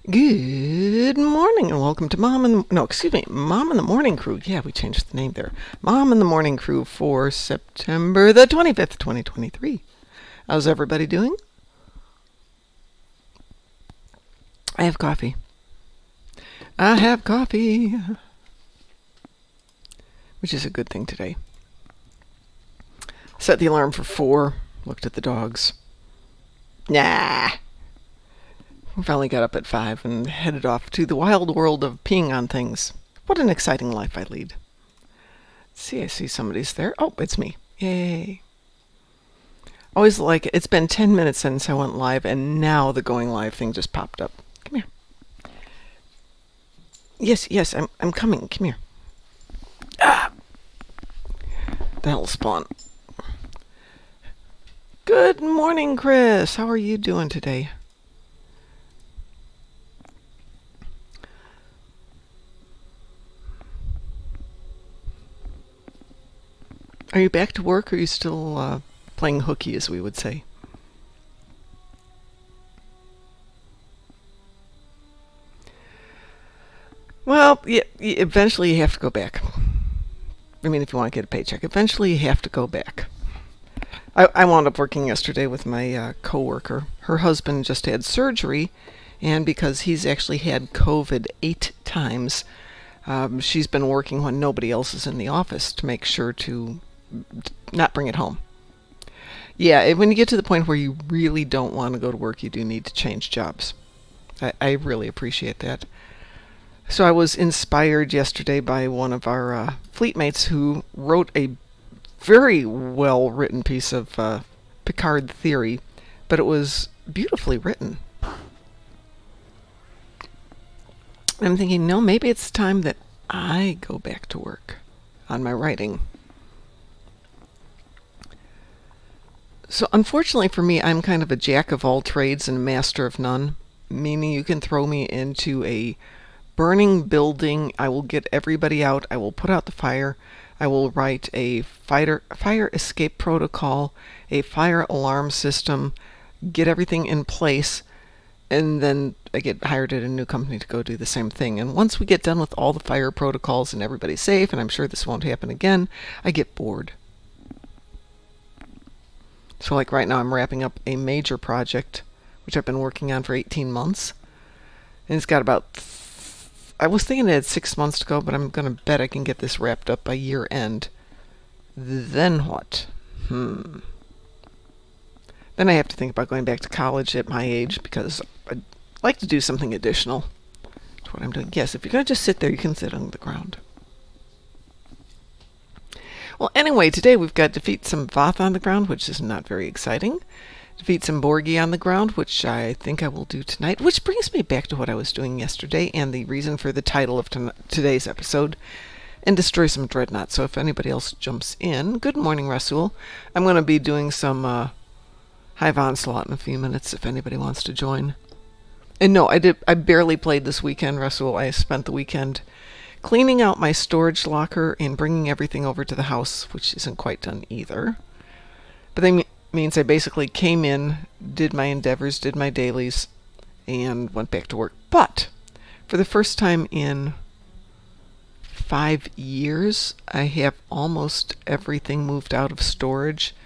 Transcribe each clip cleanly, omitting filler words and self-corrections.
Good morning and welcome to Mom and the Morning Crew. Yeah, we changed the name there. Mom and the Morning Crew for September the 25th, 2023. How's everybody doing? I have coffee. Which is a good thing today. Set the alarm for 4. Looked at the dogs. Nah. We finally got up at 5 and headed off to the wild world of peeing on things. What an exciting life I lead. See, I see somebody's there. Oh, it's me. Yay. Always like it. It's been 10 minutes since I went live, and now the going live thing just popped up. Come here. Yes, I'm coming. Come here. Ah! That'll spawn. Good morning, Chris. How are you doing today? Are you back to work, or are you still playing hooky, as we would say? Well, yeah, eventually you have to go back. I mean, if you want to get a paycheck, eventually you have to go back. I wound up working yesterday with my coworker. Her husband just had surgery, and because he's actually had COVID 8 times, she's been working when nobody else is in the office to make sure to not bring it home. Yeah, when you get to the point where you really don't want to go to work, you do need to change jobs. I really appreciate that. So I was inspired yesterday by one of our fleet mates who wrote a very well written piece of Picard theory, but it was beautifully written. I'm thinking, no, maybe it's time that I go back to work on my writing. So unfortunately for me, I'm kind of a jack of all trades and a master of none, meaning you can throw me into a burning building. I will get everybody out. I will put out the fire. I will write a fire escape protocol, a fire alarm system, get everything in place, and then I get hired at a new company to go do the same thing. And once we get done with all the fire protocols and everybody's safe, and I'm sure this won't happen again, I get bored. So like right now I'm wrapping up a major project, which I've been working on for 18 months. And it's got about, I was thinking it had 6 months to go, but I'm going to bet I can get this wrapped up by year end. Then what? Then I have to think about going back to college at my age, because I'd like to do something additional to what I'm doing. Yes, if you're going to just sit there, you can sit on the ground. Well, anyway, today we've got defeat some Voth on the ground, which is not very exciting. Defeat some Borgi on the ground, which I think I will do tonight, which brings me back to what I was doing yesterday and the reason for the title of today's episode, and destroy some Dreadnoughts. So if anybody else jumps in, good morning, Rasul. I'm going to be doing some Hive Onslaught in a few minutes if anybody wants to join. And no, I barely played this weekend, Rasul. I spent the weekend cleaning out my storage locker and bringing everything over to the house, which isn't quite done either. But that means I basically came in, did my endeavors, did my dailies, and went back to work. But for the first time in 5 years, I have almost everything moved out of storage.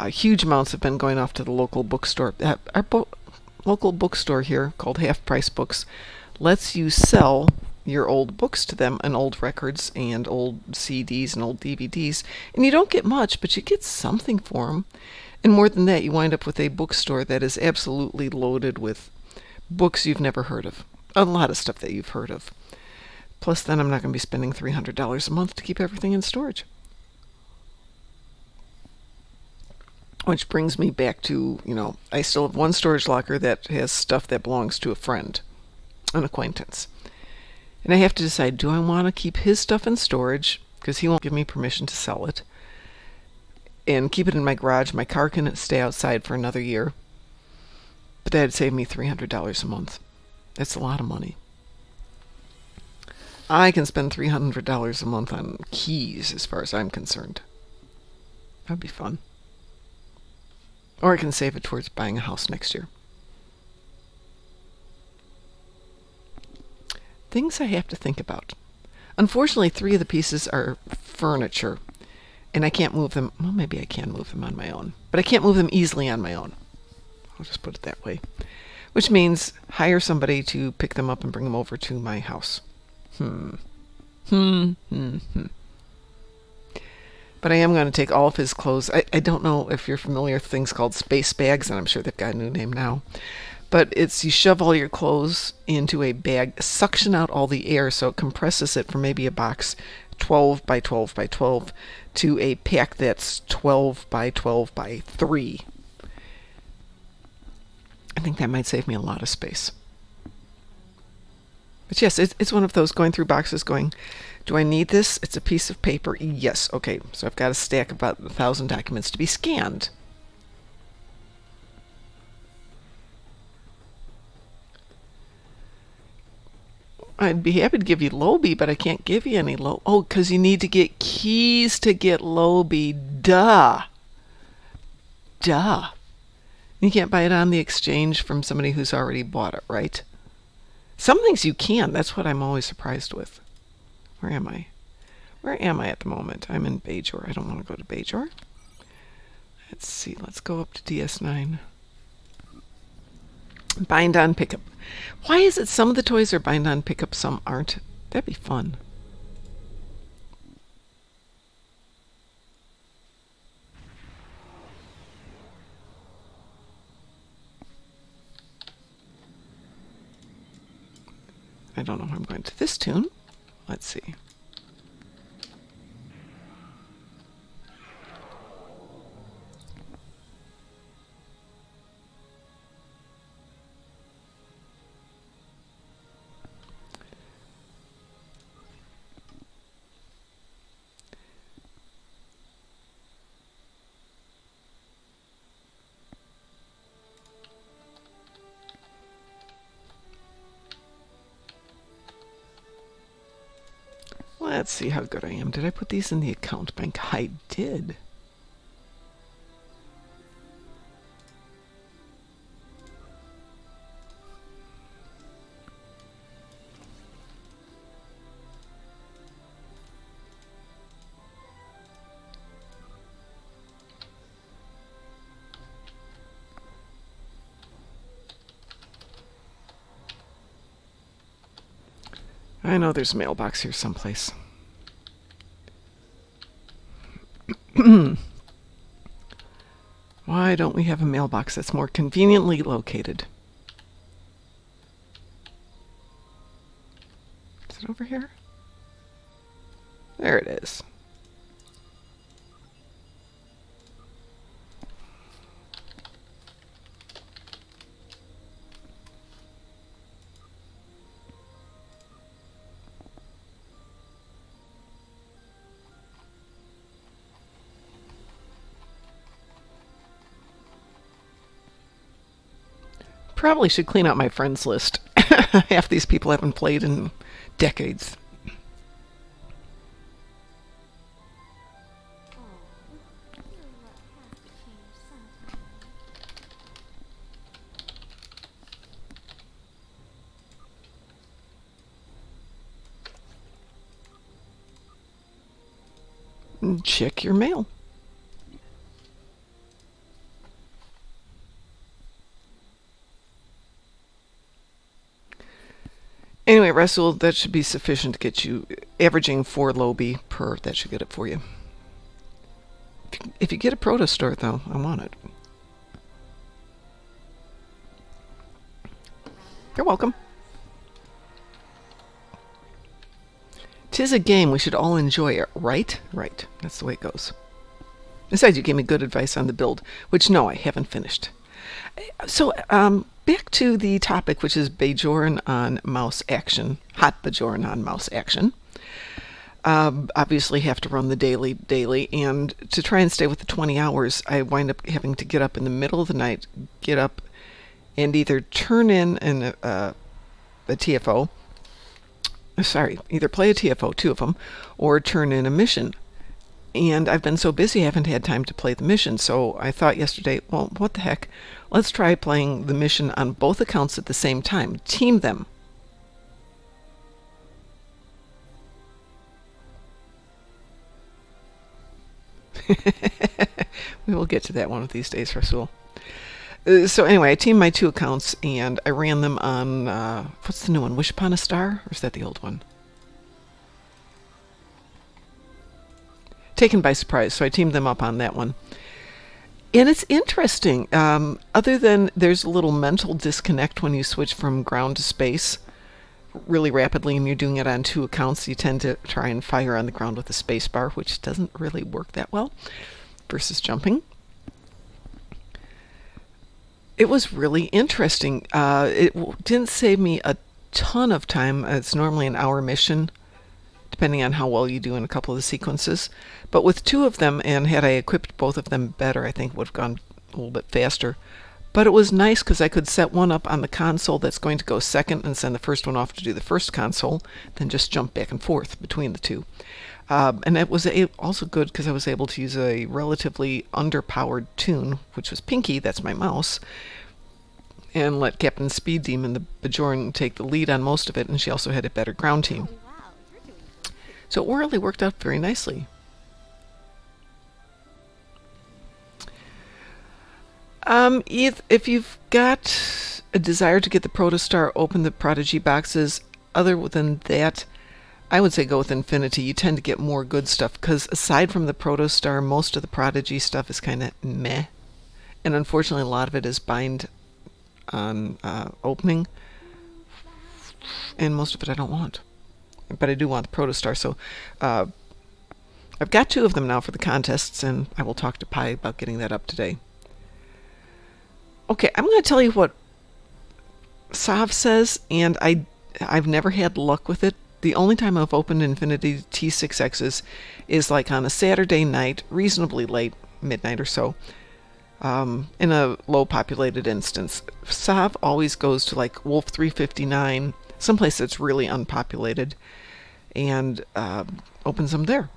Huge amounts have been going off to the local bookstore. Our local bookstore here, called Half Price Books, lets you sell your old books to them, and old records and old CDs and old DVDs, and you don't get much, but you get something for them. And more than that, you wind up with a bookstore that is absolutely loaded with books you've never heard of, a lot of stuff that you've heard of. Plus then I'm not going to be spending $300 a month to keep everything in storage. Which brings me back to, I still have one storage locker that has stuff that belongs to a friend, an acquaintance. And I have to decide, do I want to keep his stuff in storage, because he won't give me permission to sell it, and keep it in my garage? My car can stay outside for another year. But that'd save me $300 a month. That's a lot of money. I can spend $300 a month on keys, as far as I'm concerned. That'd be fun. Or I can save it towards buying a house next year. Things I have to think about. Unfortunately, 3 of the pieces are furniture, and I can't move them. Well, maybe I can move them on my own, but I can't move them easily on my own. I'll just put it that way. Which means hire somebody to pick them up and bring them over to my house. But I am going to take all of his clothes. I don't know if you're familiar with things called space bags, and I'm sure they've got a new name now. But it's you shove all your clothes into a bag, suction out all the air so it compresses it from maybe a box 12 by 12 by 12 to a pack that's 12 by 12 by 3. I think that might save me a lot of space. But yes, it's one of those going through boxes going, do I need this? It's a piece of paper. Yes. Okay. So I've got a stack of about 1,000 documents to be scanned. I'd be happy to give you Lobby, but I can't give you any Lobby. Oh, because you need to get keys to get Lobby. Duh. Duh. You can't buy it on the exchange from somebody who's already bought it, right? Some things you can. That's what I'm always surprised with. Where am I? Where am I at the moment? I'm in Bajor. I don't want to go to Bajor. Let's see. Let's go up to DS9. Bind on pickup. Why is it some of the toys are bind on pickup, some aren't? That'd be fun. I don't know how I'm going to this tune. Let's see. Let's see how good I am. Did I put these in the account bank? I did. I know there's a mailbox here someplace. Why don't we have a mailbox that's more conveniently located? Is it over here? There it is. Probably should clean out my friends list. Half these people haven't played in decades. Check your mail. Anyway, Russell, that should be sufficient to get you averaging 4 Lobby per. That should get it for you. If you get a Proto Store, though, I want it. You're welcome. 'Tis a game. We should all enjoy it, right? Right. That's the way it goes. Besides, you gave me good advice on the build, which, no, I haven't finished. So, back to the topic, which is Bajoran on mouse action. Hot Bajoran on mouse action. Obviously have to run the daily, and to try and stay with the 20 hours, I wind up having to get up in the middle of the night, get up and either turn in a TFO, sorry, either play a TFO, 2 of them, or turn in a mission. And I've been so busy I haven't had time to play the mission, so I thought yesterday, well, what the heck, let's try playing the mission on both accounts at the same time. Team them. We will get to that one of these days, Rasul. So anyway, I teamed my two accounts and I ran them on, what's the new one? Wish Upon a Star? Or is that the old one? Taken by Surprise. So I teamed them up on that one. And it's interesting. Other than there's a little mental disconnect when you switch from ground to space really rapidly and you're doing it on two accounts, you tend to try and fire on the ground with a space bar, which doesn't really work that well versus jumping. It was really interesting. It didn't save me a ton of time. It's normally an hour mission, depending on how well you do in a couple of the sequences. But with two of them, and had I equipped both of them better, I think it would have gone a little bit faster. But it was nice because I could set one up on the console that's going to go second and send the first one off to do the first console, then just jump back and forth between the two. And it was also good because I was able to use a relatively underpowered tune, which was Pinky, that's my mouse, and let Captain Speed Demon, the Bajoran, take the lead on most of it, and she also had a better ground team. So it really worked out very nicely. If you've got a desire to get the Protostar, open the Prodigy boxes. Other than that, I would say go with Infinity. You tend to get more good stuff, because aside from the Protostar, most of the Prodigy stuff is kind of meh. And unfortunately, a lot of it is bind on opening. And most of it I don't want. But I do want the Protostar, so I've got two of them now for the contests, and I will talk to Pi about getting that up today. Okay, I'm going to tell you what Sav says, and I've never had luck with it. The only time I've opened Infinity T6Xs is like on a Saturday night, reasonably late, midnight or so, in a low-populated instance. Sav always goes to like Wolf 359, someplace that's really unpopulated, and opens them there.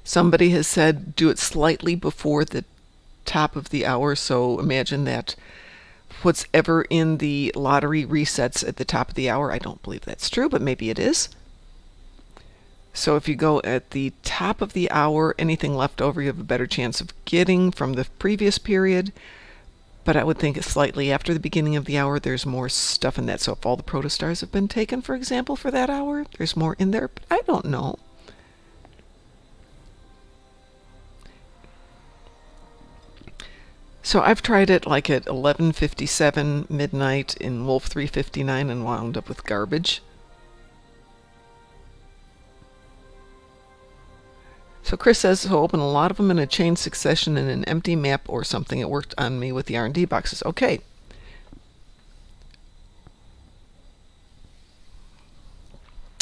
Somebody has said do it slightly before the top of the hour, so imagine that what's ever in the lottery resets at the top of the hour. I don't believe that's true, but maybe it is. So if you go at the top of the hour, anything left over you have a better chance of getting from the previous period. But I would think slightly after the beginning of the hour, there's more stuff in that. So if all the Protostars have been taken, for example, for that hour, there's more in there. But I don't know. So I've tried it like at 11:57 midnight in Wolf 359 and wound up with garbage. So Chris says, so open a lot of them in a chain succession in an empty map or something. It worked on me with the R&D boxes. Okay.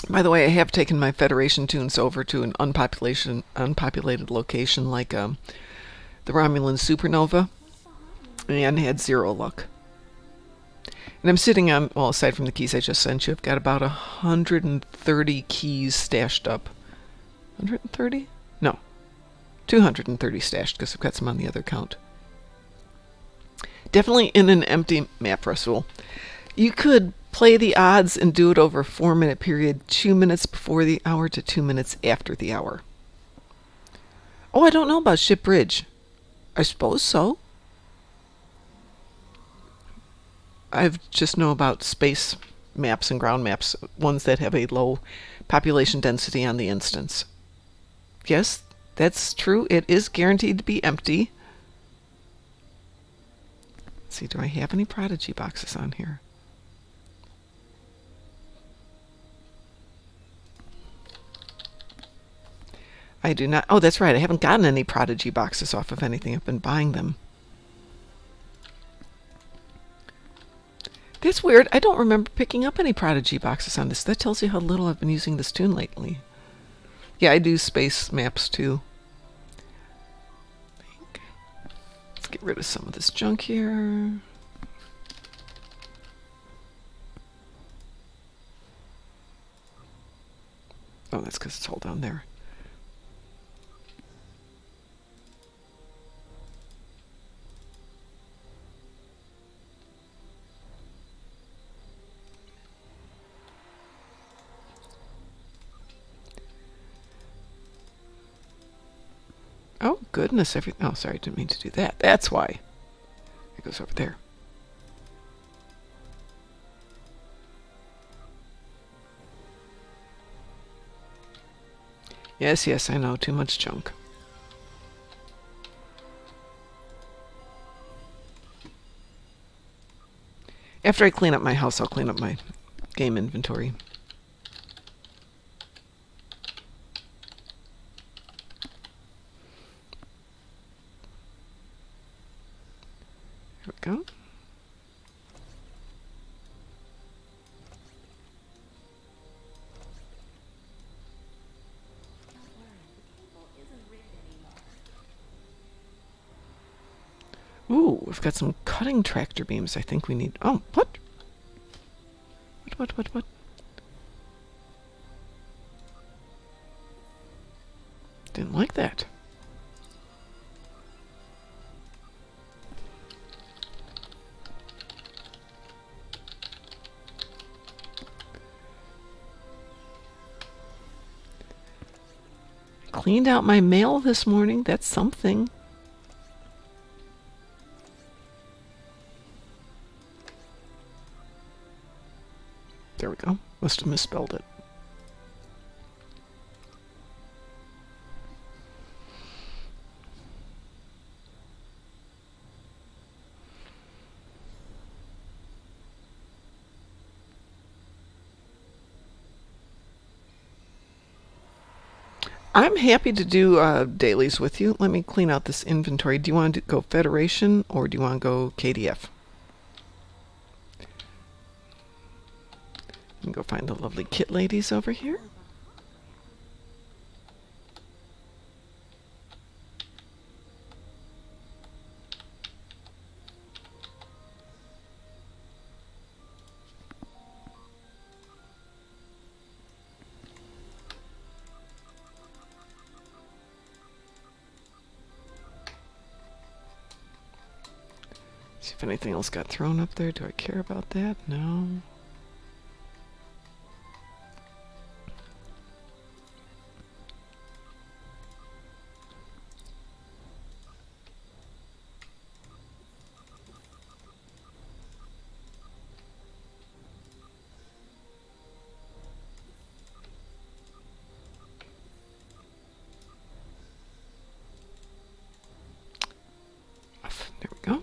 By the way, I have taken my Federation tunes over to an unpopulated location like the Romulan Supernova, and had zero luck. And I'm sitting on, well, aside from the keys I just sent you, I've got about 130 keys stashed up. 130? No. 230 stashed, because I've got some on the other account. Definitely in an empty map, Rasul. You could play the odds and do it over a 4-minute period, 2 minutes before the hour to 2 minutes after the hour. Oh, I don't know about Ship Bridge. I suppose so. I just know about space maps and ground maps, ones that have a low population density on the instance. Yes, that's true. It is guaranteed to be empty. Let's see, do I have any Prodigy boxes on here? I do not. Oh, that's right. I haven't gotten any Prodigy boxes off of anything. I've been buying them. That's weird. I don't remember picking up any Prodigy boxes on this. That tells you how little I've been using this tune lately. Yeah, I do space maps too. Let's get rid of some of this junk here. Oh, that's because it's all down there. Oh, goodness. Oh, sorry. Didn't mean to do that. That's why. It goes over there. Yes, yes, I know. Too much junk. After I clean up my house, I'll clean up my game inventory. Here we go. Ooh, we've got some cutting tractor beams. I think we need... Oh, what? What? Didn't like that. Cleaned out my mail this morning. That's something. There we go. Must have misspelled it. I'm happy to do dailies with you. Let me clean out this inventory. Do you want to go Federation or do you want to go KDF? You can go find the lovely kit ladies over here. See if anything else got thrown up there. Do I care about that? No. There we go.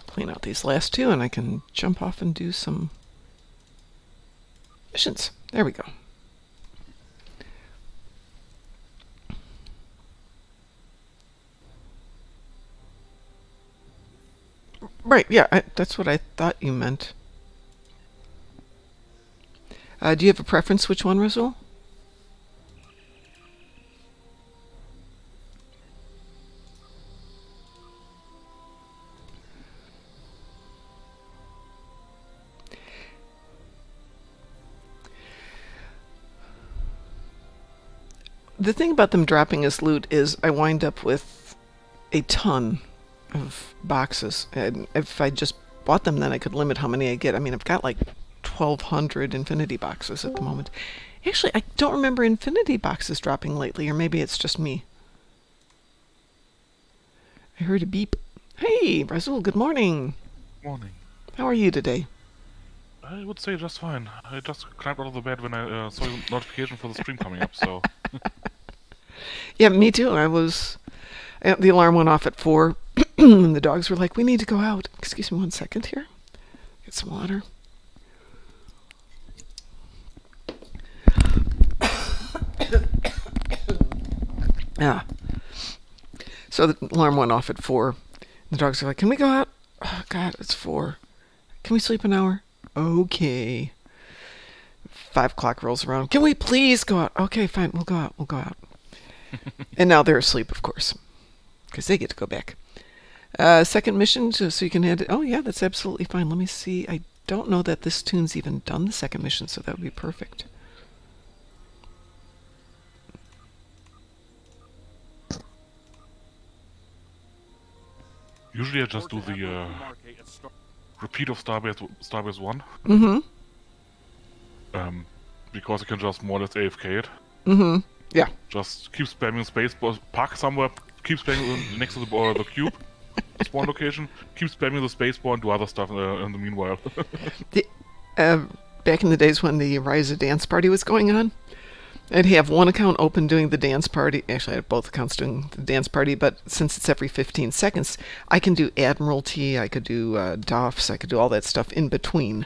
Clean out these last two and I can jump off and do some missions. There we go. Right, yeah, that's what I thought you meant. Do you have a preference which one, Rasul? The thing about them dropping as loot is I wind up with a ton of boxes. And if I just bought them, then I could limit how many I get. I mean, I've got like 1,200 Infinity boxes at the moment. Actually, I don't remember Infinity boxes dropping lately, or maybe it's just me. I heard a beep. Hey, Rasul, good morning. Morning. How are you today? I would say just fine. I just climbed out of the bed when I saw the notification for the stream coming up, so... Yeah, me too. The alarm went off at 4, and the dogs were like, we need to go out. Excuse me 1 second here. Get some water. Ah. So the alarm went off at 4. The dogs are like, can we go out? Oh, God, it's 4. Can we sleep an hour? Okay. 5 o'clock rolls around. Can we please go out? Okay, fine. We'll go out. And now they're asleep, of course, because they get to go back. Second mission, so you can add it. Oh, yeah, that's absolutely fine. Let me see. I don't know that this tune's even done the second mission, so that would be perfect. Usually I just do the repeat of Starbase 1. Mm-hmm. Because I can just more or less AFK it. Mm-hmm. Yeah. Just keep spamming space, park somewhere, keep spamming next to the cube, spawn location, keep spamming the space bar and do other stuff in the meanwhile. Back in the days when the Ryza dance party was going on, I'd have one account open doing the dance party. Actually, I have both accounts doing the dance party, but since it's every 15 seconds, I can do Admiralty, I could do DOFs, I could do all that stuff in between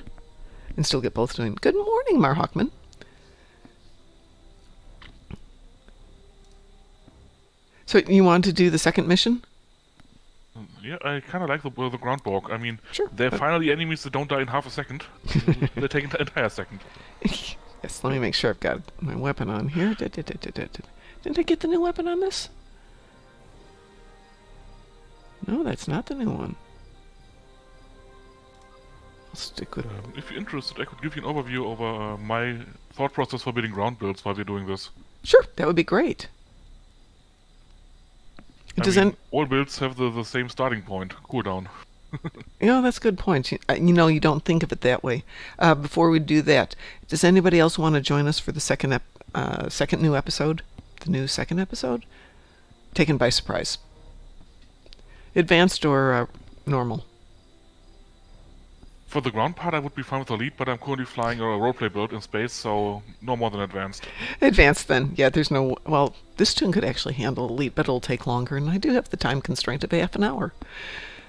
and still get both doing. Good morning, Mar Hockman. So you want to do the second mission? Yeah, I kind of like the Groundborg. I mean, Sure. they're finally enemies that don't die in half a second. They take an entire second. Yes, let me make sure I've got my weapon on here. Didn't I get the new weapon on this? No, that's not the new one. I'll stick with... If you're interested, I could give you an overview over my thought process for building ground builds while we're doing this. Sure, that would be great. All builds have the same starting point, cooldown. You know, that's a good point. You know, you don't think of it that way. Before we do that, does anybody else want to join us for the second new episode? The new second episode? Taken by surprise. Advanced or normal? For the ground part, I would be fine with elite, but I'm currently flying a roleplay build in space, so no more than advanced. Advanced, then. Yeah, there's no... Well, this tune could actually handle elite, but it'll take longer, and I do have the time constraint of half an hour.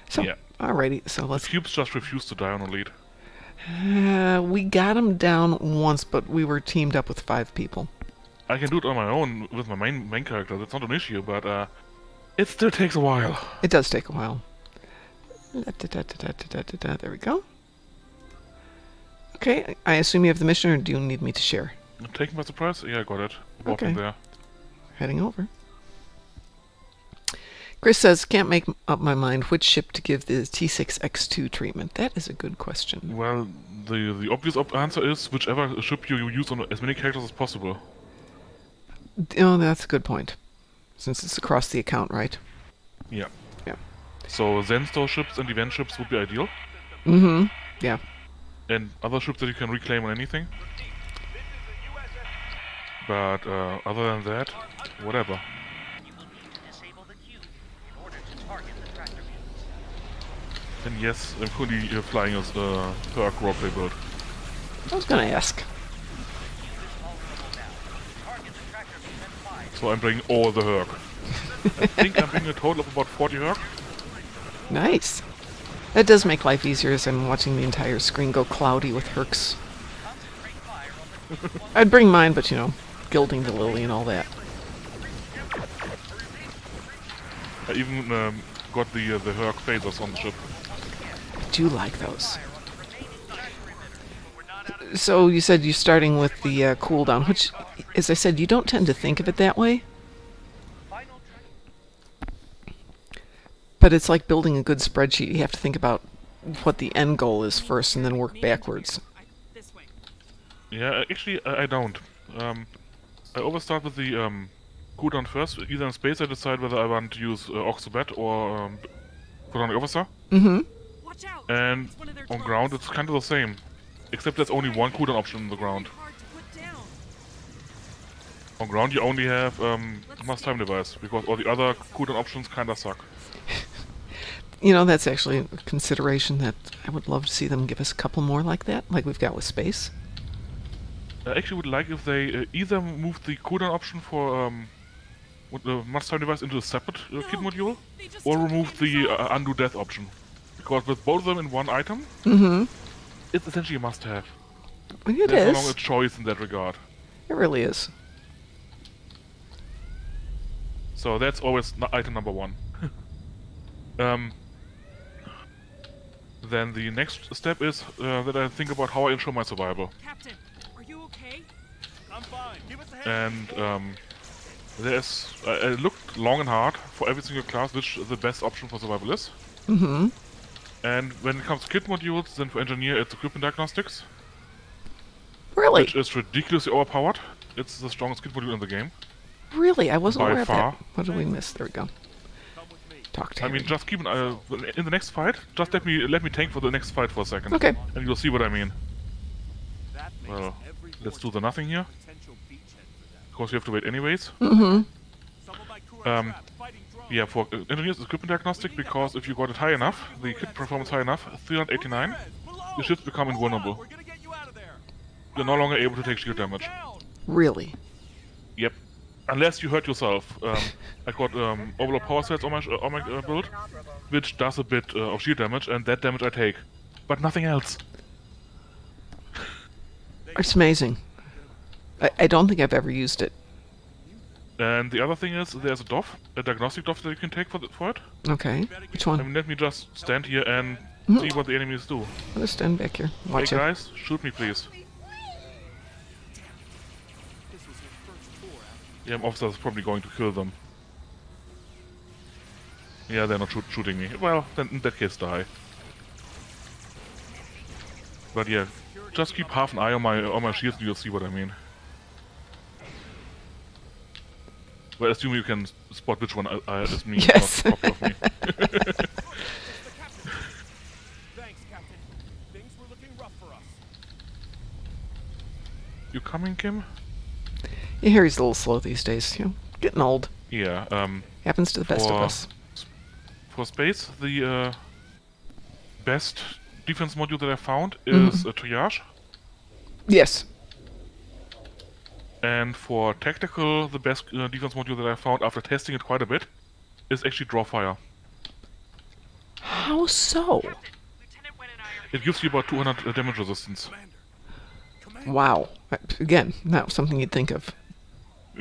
So, yeah. Alrighty, so let's... The cubes just refuse to die on elite. We got them down once, but we were teamed up with 5 people. I can do it on my own with my main character. That's not an issue, but it still takes a while. It does take a while. There we go. Okay, I assume you have the mission, or do you need me to share? Taken by surprise? Yeah, I got it. Okay. There. Heading over. Chris says, can't make up my mind which ship to give the T6X2 treatment. That is a good question. Well, the obvious answer is whichever ship you use on as many characters as possible. Oh, that's a good point. Since it's across the account, right? Yeah. Yeah. So Zenstore ships and event ships would be ideal. Mm-hmm. Yeah. And other ships that you can reclaim on anything. But other than that, whatever. And yes, I'm currently flying as the Perk roleplay build. I was gonna ask. So I'm bringing all the Herc. I think I'm bringing a total of about 40 Herc. Nice. That does make life easier as I'm watching the entire screen go cloudy with Hercs. I'd bring mine, but you know, gilding the lily and all that. I even got the Herc phasers on the ship. I do like those. So you said you're starting with the cooldown, which, as I said, you don't tend to think of it that way. But it's like building a good spreadsheet. You have to think about what the end goal is first and then work backwards. Yeah, actually, I don't. I always start with the cooldown first. Either in space I decide whether I want to use Oxobat or Photonic Officer. Mm-hmm. And on ground it's kind of the same. Except there's only one cooldown option on the ground. On ground you only have Mass Time Device, because all the other cooldown options kinda suck. You know, that's actually a consideration that I would love to see them give us a couple more like that, like we've got with space. I actually would like if they either move the cooldown option for the Mass Time Device into a separate kit module, or remove the undo death option. Because with both of them in one item, it's essentially a must-have. It There's is. no longer a choice in that regard. It really is. So that's always item number 1. Then the next step is that I think about how I ensure my survival. Captain, are you okay? I'm fine. Give us a hand. And I looked long and hard for every single class which the best option for survival is. Mm-hmm. And when it comes to kit modules, then for engineer it's equipment diagnostics. Really? Which is ridiculously overpowered. It's the strongest kit module in the game. Really? I wasn't By aware of far. that. What did we miss? There we go. Talk to I mean, Harry. just keep an eye in the next fight. Just let me tank for the next fight for a second. Okay. And you'll see what I mean. Well, let's do the nothing here. Of course, you have to wait anyways. Mm-hmm. Yeah, for engineers, equipment diagnostic, because if you got it high enough, the kit performance high enough, 389, your ships become invulnerable. You're no longer able to take shield damage. Really? Yep. Unless you hurt yourself. I got overload power cells on my build, which does a bit of shield damage, and that damage I take. But nothing else. It's amazing. I don't think I've ever used it. And the other thing is, there's a DOF, a diagnostic DOF that you can take for it. Okay. Which I one? mean, let me just stand here and see what the enemies do. I'll just stand back here. Watch Hey it. guys, shoot me please. Yeah, my officer's probably going to kill them. Yeah, they're not shooting me. Well, then in that case die. But yeah, just keep half an eye on my shields and you'll see what I mean. Well, assuming you can spot which one is me, Yes. not a copy of me. Thanks, Captain. Things were looking rough for us. You coming, Kim? Yeah, Harry's a little slow these days. You know, getting old. Yeah, Happens to the best of for- us. for space, the best defense module that I found is a triage. Yes. And for tactical, the best defense module that I found after testing it quite a bit is actually draw fire. How so? It gives you about 200 damage resistance. Wow. Again, not something you'd think of.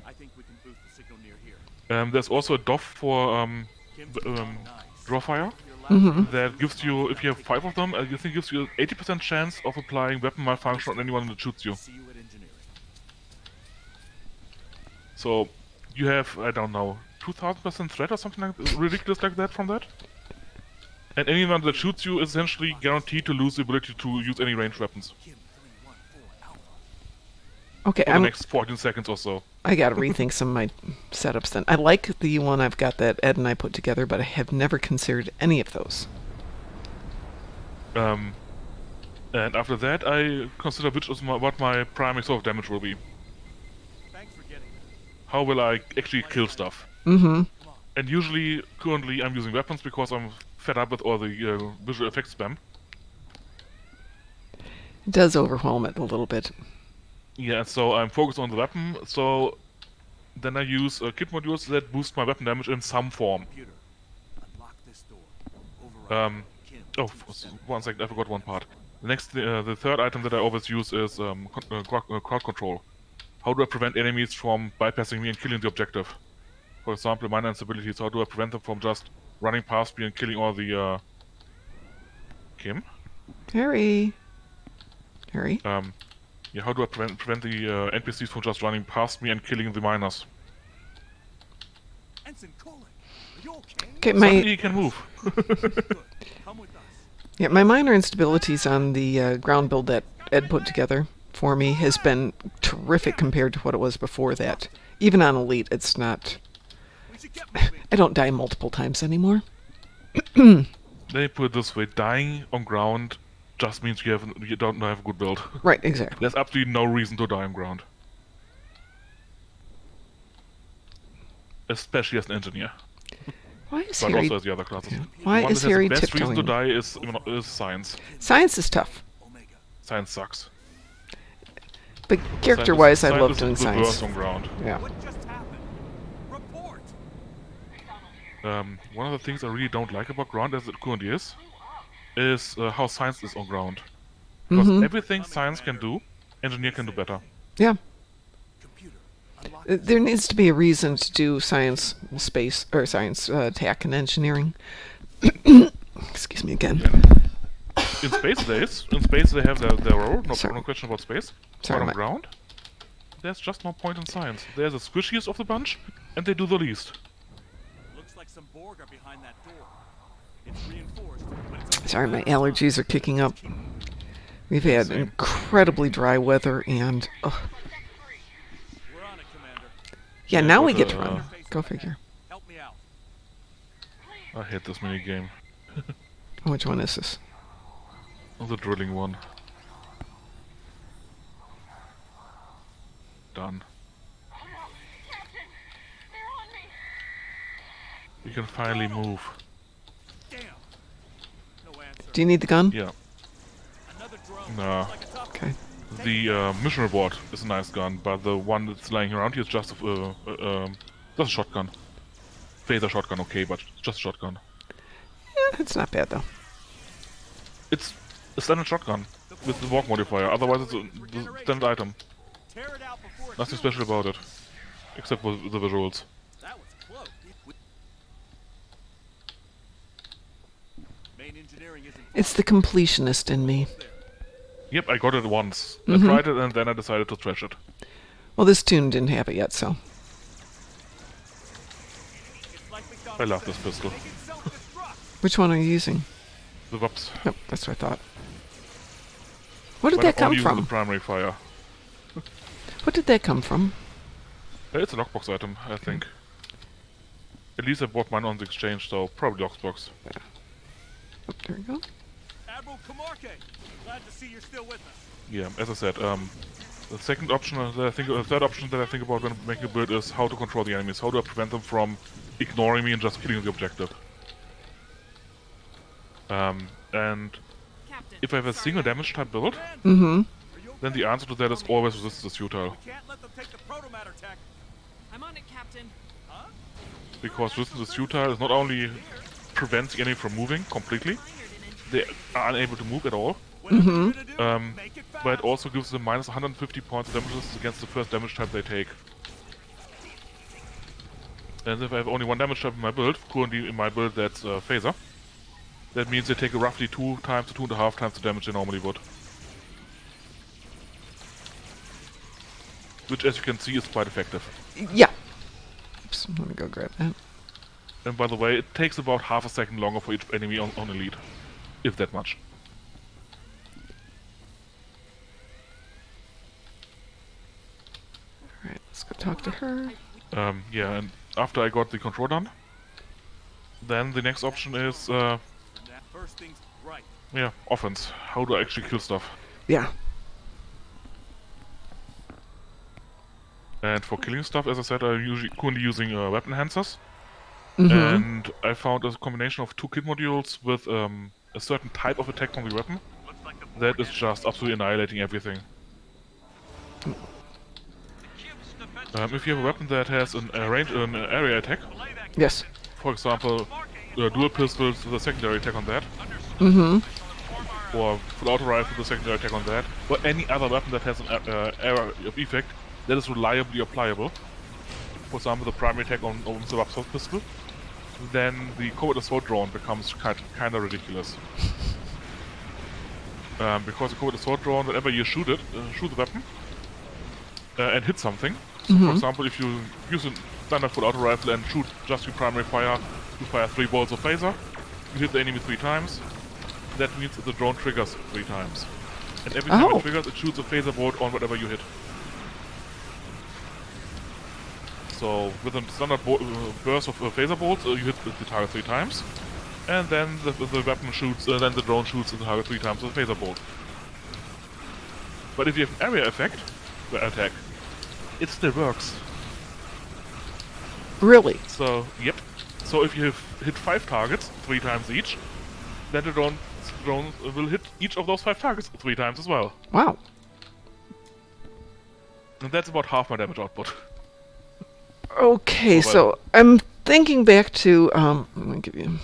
I think we can boost the signal near here. There's also a DOF for draw fire Mm-hmm. that gives you, if you have 5 of them, I think gives you 80% chance of applying weapon malfunction on anyone that shoots you. See you at engineering. So you have, I don't know, 2000% threat or something like ridiculous like that from that. And anyone that shoots you is essentially guaranteed to lose the ability to use any ranged weapons Okay, for the next 14 seconds or so. I gotta rethink some of my setups then. I like the one I've got that Ed and I put together, but I have never considered any of those. And after that, I consider what my primary source of damage will be. Thanks for getting it. How will I actually kill stuff? Mm-hmm. And usually, currently, I'm using weapons because I'm fed up with all the visual effects spam. It does overwhelm it a little bit. Yeah, so I'm focused on the weapon, so then I use kit modules that boost my weapon damage in some form. Computer, unlock this door. Override. Kim, Oh, 2-7. 1 second, I forgot one part. The third item that I always use is crowd control. How do I prevent enemies from bypassing me and killing the objective? For example, minor instabilities, how do I prevent them from just running past me and killing all the, Kim? Harry. Harry? Yeah, how do I prevent the NPCs from just running past me and killing the miners? Ensign Colin, are you okay? Okay, Suddenly my he can move. Good. Come with us. my minor instabilities on the ground build that Ed put together for me has been terrific compared to what it was before that. Even on Elite, it's not... We should get moving. I don't die multiple times anymore. Let me put it this way, dying on ground just means you don't have a good build. Right, exactly. There's absolutely no reason to die on ground. Especially as an engineer, Why is but Harry... also as the other classes. Why The one is that has Harry the best reason to tiptoeing? die is science. Science is tough. Omega. Science sucks. But character-wise, I love is doing the science. worst on ground. Yeah. What just happened? Report. One of the things I really don't like about ground as it currently is how science is on ground. Because everything science can do, engineer can do better. Yeah. Computer, unlock There needs to be a reason to do science, space, or science, tech, and engineering. Excuse me again. In space there is. In space they have their role, Sorry. no question about space. Sorry, but on my- ground, there's just no point in science. There's the squishiest of the bunch, and they do the least. Looks like some Borg are behind that door. It's reinforced, but it's Sorry, my allergies are kicking up. We've had Same. incredibly dry weather, and We're on it, Commander. yeah, Yeah, now we but, get to run. Go figure. Help me out. I hate this mini game. Which one is this? The drilling one. Done. You can finally move. Damn. No answer. Do you need the gun? Yeah. Another drone. Nah. Like a tough Okay. The mission reward is a nice gun, but the one that's lying around here is just a shotgun. Phaser shotgun, okay, but just a shotgun. Yeah, it's not bad though. It's a standard shotgun with the walk modifier. Otherwise, it's a standard item. Tear it out before it Nothing kills special about it, except for the visuals. us. That was close. Main engineering isn't It's the completionist in me. there. Yep, I got it once. I tried it and then I decided to trash it. Well, this tune didn't have it yet, so. It's like I love McDonald's this said, pistol. make it self-destruct. Which one are you using? The WAPs. Yep, that's what I thought. Where did But that I'm come only using the from? primary fire. What did that come from? It's a lockbox item, I think. At least I bought mine on the exchange, so probably lockbox. Oh, there we go. Admiral Kamarke, glad to see you're still with us. Yeah, as I said, the second option that I think, the third option that I think about when making a build is how to control the enemies, how do I prevent them from ignoring me and just killing the objective. And if I have a single damage type build, Mm-hmm. Are you then the answer to that is always resistance is futile. We can't let them take the protomatter tech. I'm on it, Captain. Because resistance is futile is not only prevents the enemy from moving completely, they are unable to move at all, Whatever you're gonna do, make it fast. but it also gives them minus 150 points of damage resistance against the first damage type they take. And if I have only one damage type in my build, currently in my build that's Phaser, that means they take roughly 2 times to 2.5 times the damage they normally would. Which, as you can see, is quite effective. Yeah. Oops, let me go grab that. And by the way, it takes about half a second longer for each enemy on elite. If that much. Alright, let's go talk to her. Yeah, and after I got the control done, then the next option is, That first thing's right. yeah, offense. How do I actually kill stuff? Yeah. And for killing stuff, as I said, I'm usually currently using weapon enhancers. Mm-hmm. And I found a combination of 2 kit modules with a certain type of attack from the weapon that is just absolutely annihilating everything. If you have a weapon that has an area attack, Yes. for example, dual pistols with a secondary attack on that, Mm-hmm. or full auto rifle with a secondary attack on that, or any other weapon that has an area of effect that is reliably applicable, for example the primary attack on the assault pistol, then the covert assault drone becomes kind of ridiculous. Because the covert assault drone, whenever you shoot the weapon and hit something, so for example if you use a standard full auto rifle and shoot just your primary fire, you fire 3 bolts of phaser, you hit the enemy 3 times, that means that the drone triggers 3 times. And every time it triggers, it shoots a phaser bolt on whatever you hit. So with a standard burst of phaser bolts, you hit the target 3 times, and then the weapon shoots, then the drone shoots the target 3 times with a phaser bolt. But if you have an area effect attack, it still works. Really? So yep. So if you have hit 5 targets 3 times each, then the drone will hit each of those 5 targets 3 times as well. Wow. And that's about half my damage output. Okay, Oh, well. so I'm thinking back to let me give you.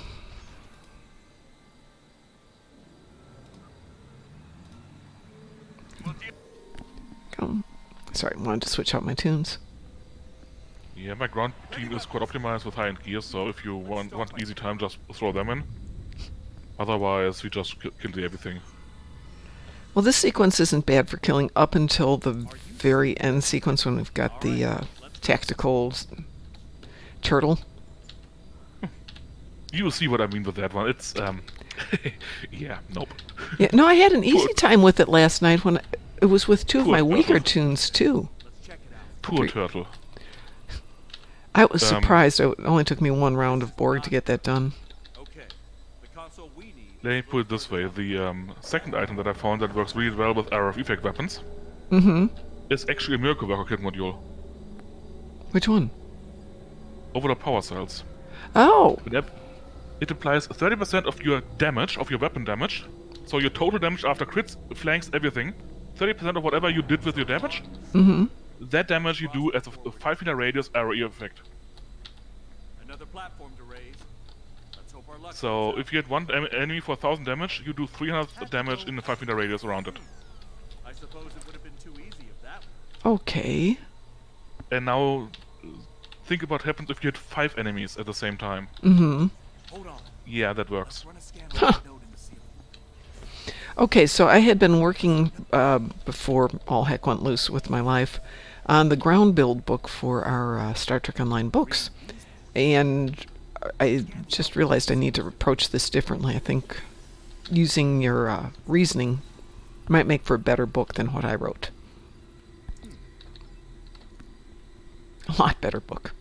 Sorry, I wanted to switch out my tunes. Yeah, my ground team is quite optimized with high-end gears, so if you want an easy time, just throw them in. Otherwise, we just kill everything. Well, this sequence isn't bad for killing up until the very end sequence when we've got the tactical turtle. You will see what I mean with that one. It's yeah, nope. Yeah, no, I had an easy time with it last night when it was with two of Poor my weaker turtle. tunes too. Poor turtle. I was surprised. It only took me one round of Borg to get that done. Okay. The console we need. Let me put it this way: the second item that I found that works really well with RF effect weapons is actually a Miracle Worker Kit module Which one? over the power cells. Oh, It applies 30% of your damage, of your weapon damage, so your total damage after crits, flanks, everything. 30% of whatever you did with your damage. That damage you do as a 5-meter radius area effect. Another platform to raise. Let's hope our luck. So if you hit one enemy for 1,000 damage, you do 300 damage in a 5-meter radius around it. I suppose it would have been too easy if that. okay. And now think about what happens if you hit 5 enemies at the same time. Hold on. Yeah, that works. Run a scan on that node in the ceiling. Okay, so I had been working before all heck went loose with my life on the ground build book for our Star Trek Online books. And I just realized I need to approach this differently. I think using your reasoning might make for a better book than what I wrote. A lot better book.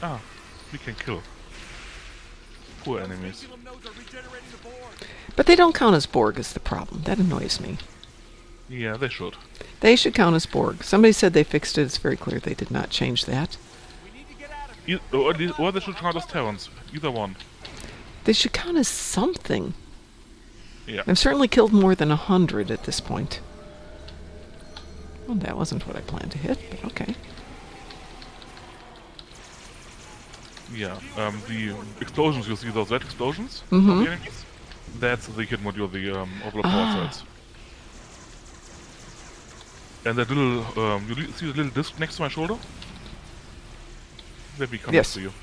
Ah, we can kill. Poor enemies. Speculum nodes are regenerating the board. But they don't count as Borg is the problem. That annoys me. Yeah, they should. They should count as Borg. Somebody said they fixed it. It's very clear they did not change that. We need to get out of here. Or they should count as Terrans. Either one. They should count as something. Yeah. I've certainly killed more than 100 at this point. Well, that wasn't what I planned to hit, but okay. Yeah, the explosions, you see those red explosions of the enemies? That's the kit module, the over the power cells. And that little, you see the little disc next to my shoulder? Let me come Yes. next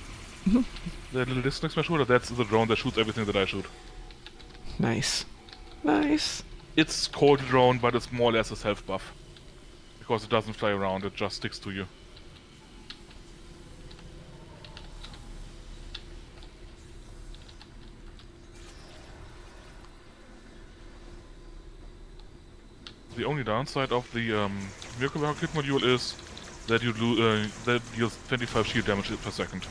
to you. That little disc next to my shoulder, that's the drone that shoots everything that I shoot. Nice. Nice. It's called a drone, but it's more or less a self-buff. Because it doesn't fly around, it just sticks to you. The only downside of the Miracle Worker Kit module is that you that deals 25 shield damage per second.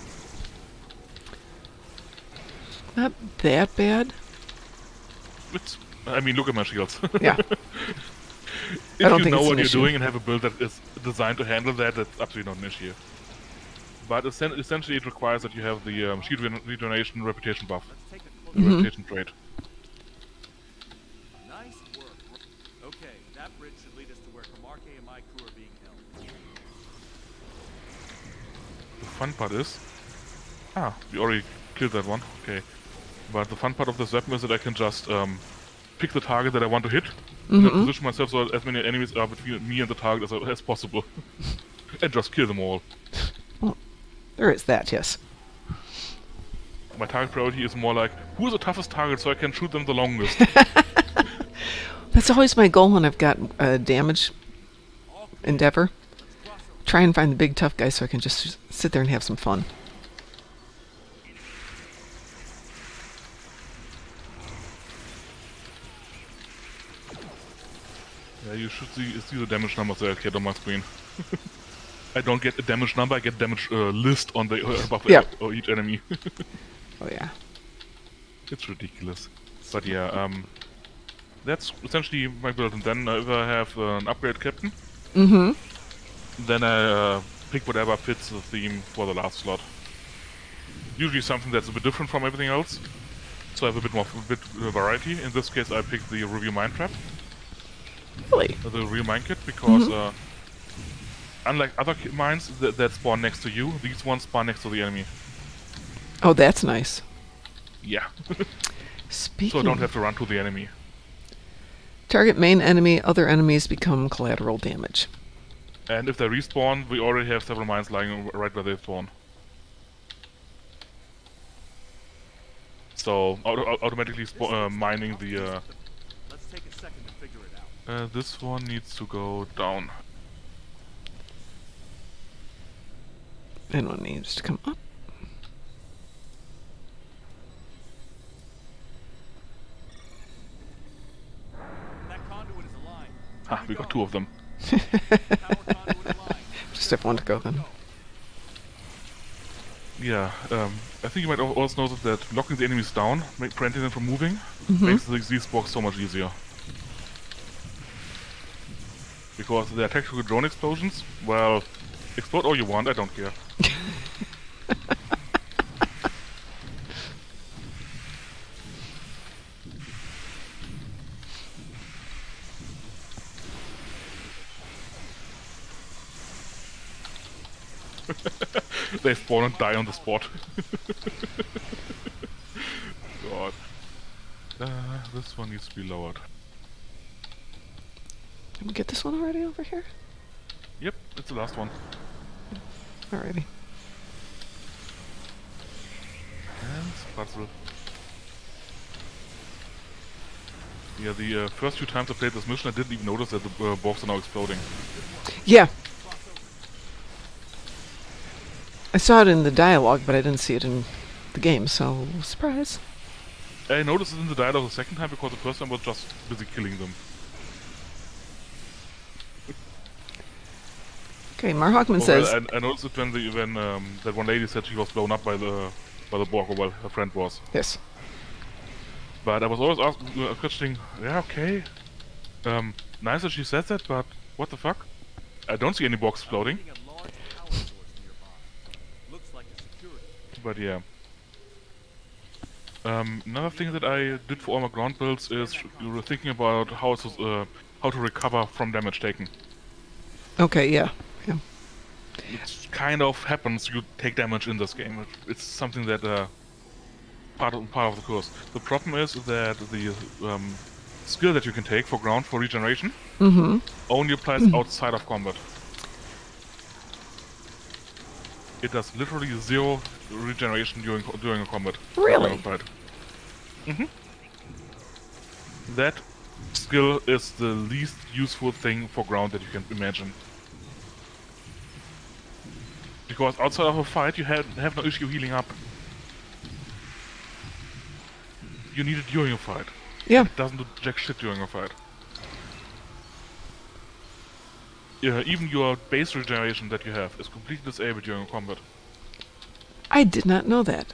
Not that bad. It's, I mean, look at my shields. Yeah. If don't you think know it's what an you're issue. doing and have a build that is designed to handle that, that's absolutely not an issue. But essentially it requires that you have the shield regeneration reputation buff. Let's take a The reputation trait. nice work. Okay, that bridge should lead us to where Kamarke and my crew are being held. The fun part is... Ah, we already killed that one. Okay. But the fun part of this weapon is that I can just pick the target that I want to hit, and then position myself so that as many enemies are between me and the target as possible. And just kill them all. There is that, yes. My target priority is more like, who is the toughest target so I can shoot them the longest? That's always my goal when I've got a damage endeavor. Try and find the big tough guy so I can just sit there and have some fun. Yeah, you should see the damage numbers that I get on my screen. I don't get a damage number, I get damage list on the above Yeah. each enemy. Oh yeah. It's ridiculous. But yeah, that's essentially my build. And then if I have an upgrade captain, then I pick whatever fits the theme for the last slot. Usually something that's a bit different from everything else, so I have a bit more variety. In this case, I picked the Review Mind Trap, Really? the Real Mind Kit, because unlike other mines that spawn next to you, these ones spawn next to the enemy. Oh, that's nice. Yeah. Speaking. So I don't have to run to the enemy. Target main enemy, other enemies become collateral damage. And if they respawn, we already have several mines lying right where they spawn. So automatically mining the. Let's take a second to figure it out. This one needs to go down. And one needs to come up. That conduit is aligned. Ah, we got 2 of them. Power conduit aligned. Just have one to go then. Yeah, I think you might also notice that locking the enemies down, preventing them from moving, makes these blocks so much easier. Because their tactical drone explosions, well, explode all you want, I don't care. They spawn and die on the spot. God. This one needs to be lowered. Did we get this one already over here? Yep, it's the last one. Alrighty. And puzzle. Yeah, the first few times I played this mission, I didn't even notice that the box are now exploding. Yeah. I saw it in the dialogue, but I didn't see it in the game, so surprise. I noticed it in the dialogue the second time because the first time was just busy killing them. Okay, Marhawkman Oh, says... well, I noticed it when that one lady said she was blown up by the Borg, or well, her friend was. Yes. But I was always questioning, yeah, okay. Nice that she said that, but what the fuck? I don't see any Borgs exploding. Seeing a large power source nearby. Looks like a security. But yeah. Another thing that I did for all my ground builds is thinking about how to recover from damage taken. Okay, yeah. Yeah. It kind of happens. You take damage in this game. It's something that part of the course. The problem is that the skill that you can take for ground for regeneration only applies outside of combat. It does literally 0 regeneration during a combat. Really? Fight. That skill is the least useful thing for ground that you can imagine. Because outside of a fight, you have no issue healing up. You need it during a fight. Yeah. It doesn't do jack shit during a fight. Yeah, even your base regeneration that you have is completely disabled during combat. I did not know that.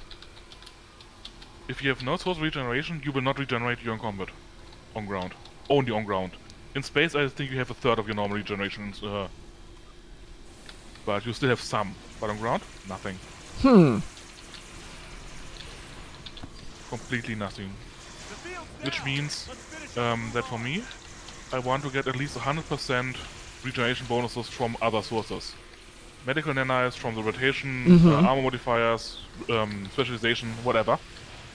If you have no source regeneration, you will not regenerate during combat. On ground. Only on ground. In space, I think you have a third of your normal regeneration. But you still have some. But on ground, nothing. Completely nothing. Which means that for me, I want to get at least 100% regeneration bonuses from other sources. Medical nanites from the rotation, armor modifiers, specialization, whatever.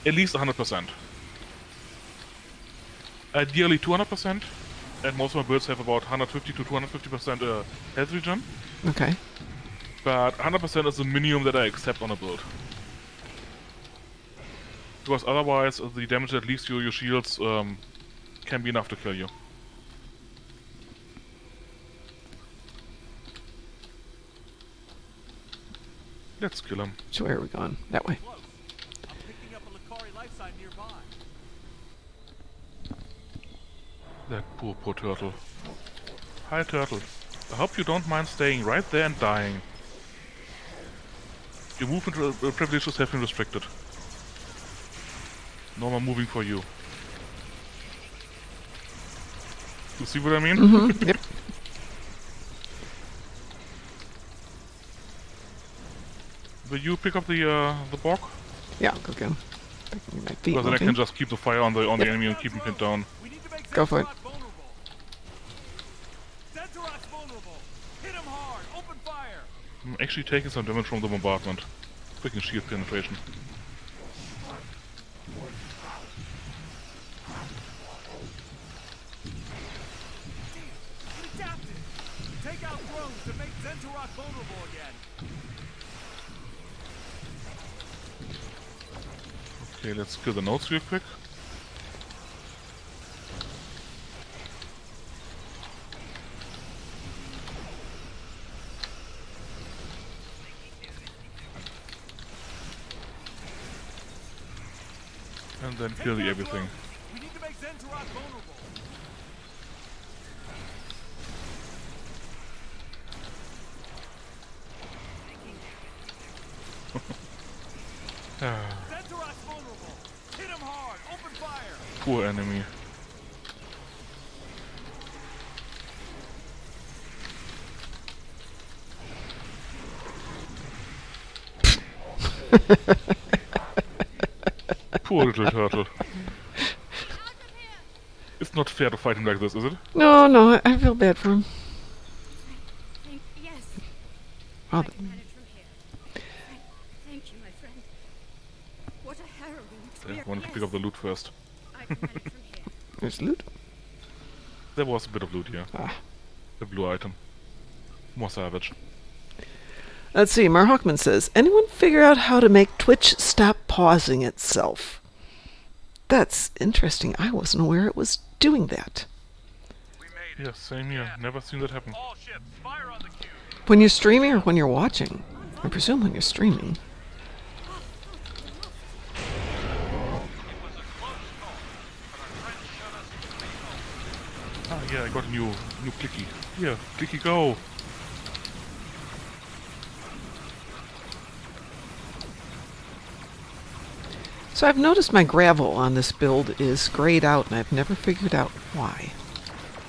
At least 100%. Ideally 200%, and most of my builds have about 150 to 250% health regen. Okay. But 100% is the minimum that I accept on a build. Because otherwise, the damage that leaves your shields can be enough to kill you. Let's kill him. So where are we going? That way. Close. I'm picking up a Lakari life sign nearby. That poor turtle. Hi, turtle. I hope you don't mind staying right there and dying. Your movement privileges have been restricted. No more moving for you. You see what I mean? Yep. Will you pick up the Borg? Yeah, I'll go get him. My feet Because then I moving. can just keep the fire on the enemy and keep him pinned down. We need to make Go for it. Zentorok vulnerable. Zentorok's vulnerable. Hit him hard. Open fire. I'm actually taking some damage from the bombardment. Freaking shield penetration. We adapted. Take out drones to make Zentorok vulnerable again. Okay, let's kill the nodes real quick. And then kill the everything. We need to make Zentorod vulnerable. Zentorod's vulnerable. Hit him hard. Open fire. Poor enemy. Poor little turtle. It's not fair to fight him like this, is it? No, no, I feel bad for him. Yes. Oh, I can manage from here. Thank you, my friend. What a harrowing I experience. wanted to pick up the loot first. I can manage from here. there's loot. There was a bit of loot here. Ah. The blue item. More savage. Let's see, Mar Hawkman says, anyone figure out how to make Twitch stop pausing itself? That's interesting. I wasn't aware it was doing that. We made it. Yeah, same here. Never seen that happen. All ships, fire on the cube. When you're streaming or when you're watching? I presume when you're streaming. It was a close call, but our friends showed us the way home. Ah, yeah, I got a new clicky. Here, clicky go! So I've noticed my gravel on this build is grayed out, and I've never figured out why.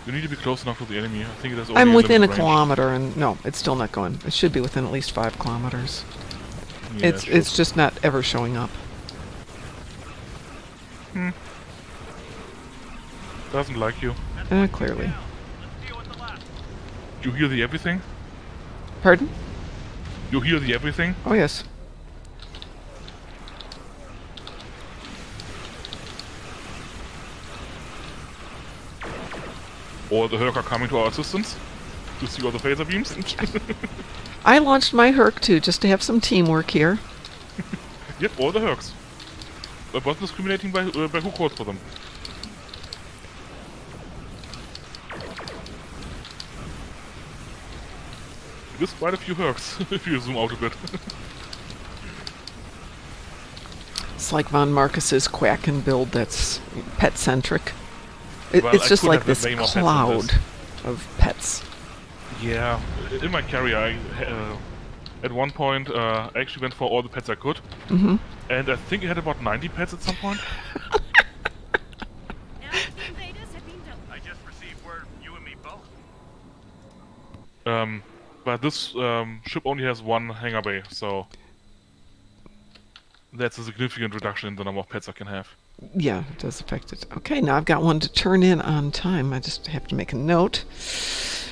You need to be close enough to the enemy. I think it has only I'm within a limited range. kilometer, and no, it's still not going. It should be within at least 5 kilometers. Yeah, It's just not ever showing up. Doesn't like you. Clearly. Let's deal with the last. You hear the everything? Pardon? You hear the everything? Oh, yes. Or the Herc are coming to our assistance? To see all the phaser beams? I launched my Herc, too, just to have some teamwork here. Yep, all the Hercs. I wasn't discriminating by who calls for them. There's quite a few Hercs, if you zoom out a bit. It's like Von Marcus's Quacken build that's pet-centric. Well, It's I just could like have this way more pets than cloud this. of pets. Yeah, in my carrier, I at one point I actually went for all the pets I could, and I think I had about 90 pets at some point. Allies invaders have been done. I just received word you and me both. But this ship only has one hangar bay, so that's a significant reduction in the number of pets I can have. Yeah, it does affect it. Okay, now I've got one to turn in on time. I just have to make a note.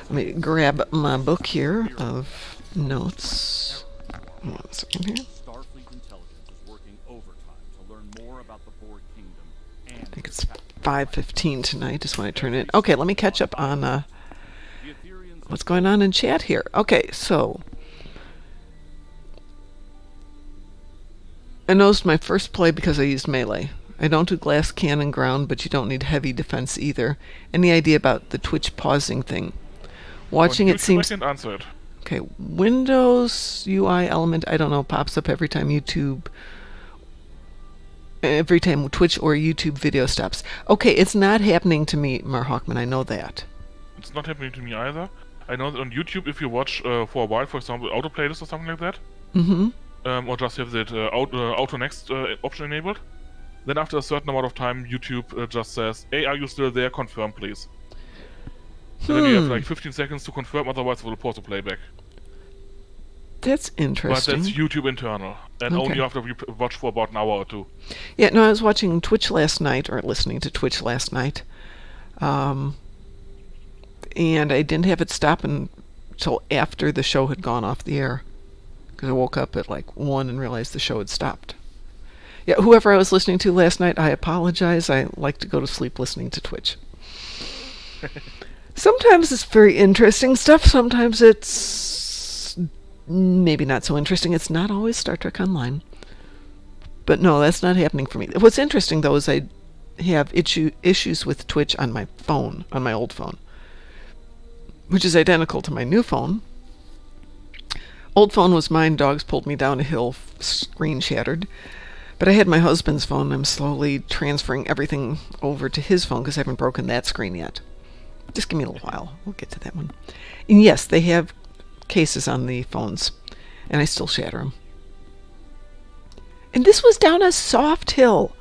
Let me grab my book here of notes. 1 second here. Starfleet intelligence is working overtime to learn more about the Borg Kingdom and I think it's 5:15 tonight is when I turn in. Okay, let me catch up on what's going on in chat here. Okay, so I noticed my first play because I used melee. I don't do glass cannon ground, but you don't need heavy defense either. Any idea about the Twitch pausing thing? Watching On it YouTube, seems... I can answer it. Okay, Windows UI element, I don't know, pops up every time Twitch or YouTube video stops. Okay, it's not happening to me, Mar Hawkman, I know that. It's not happening to me either. I know that on YouTube, if you watch for a while, for example, auto playlist or something like that, or just have that auto next option enabled, then after a certain amount of time, YouTube just says, "Hey, are you still there? Confirm, please." And then you have like 15 seconds to confirm, otherwise it will pause the playback. That's But interesting. that's YouTube internal, and Okay. only after you watch for about an hour or two. Yeah, no, I was watching Twitch last night, or listening to Twitch last night, and I didn't have it stop until after the show had gone off the air, because I woke up at like 1 and realized the show had stopped. Yeah, whoever I was listening to last night, I apologize. I like to go to sleep listening to Twitch. Sometimes it's very interesting stuff. Sometimes it's maybe not so interesting. It's not always Star Trek Online. But no, that's not happening for me. What's interesting, though, is I have issues with Twitch on my phone, on my old phone, which is identical to my new phone. Old phone was mine. Dogs pulled me down a hill, screen shattered. But I had my husband's phone. I'm slowly transferring everything over to his phone because I haven't broken that screen yet. Just give me a little while. We'll get to that one. And yes, they have cases on the phones, and I still shatter them. And this was down a soft hill.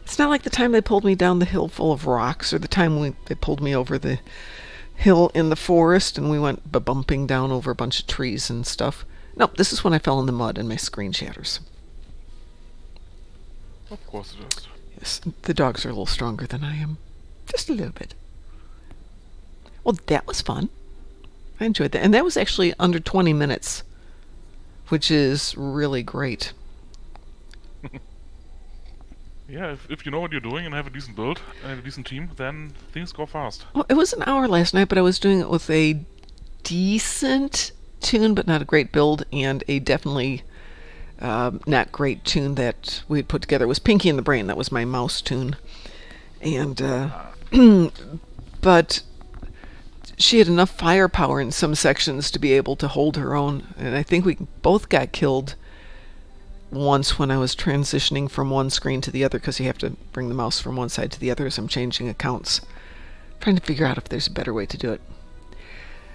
It's not like the time they pulled me down the hill full of rocks, or the time they pulled me over the hill in the forest and we went bumping down over a bunch of trees and stuff. No, this is when I fell in the mud and my screen shatters. Of course it is. Yes, the dogs are a little stronger than I am. Just a little bit. Well, that was fun. I enjoyed that. And that was actually under 20 minutes, which is really great. Yeah, if you know what you're doing and have a decent build and a decent team, then things go fast. Well, it was an hour last night, but I was doing it with a decent tune, but not a great build, and a definitely not great tune that we had put together. It was Pinky in the Brain. That was my mouse tune. And, but she had enough firepower in some sections to be able to hold her own. And I think we both got killed once when I was transitioning from one screen to the other, because you have to bring the mouse from one side to the other as I'm changing accounts. Trying to figure out if there's a better way to do it.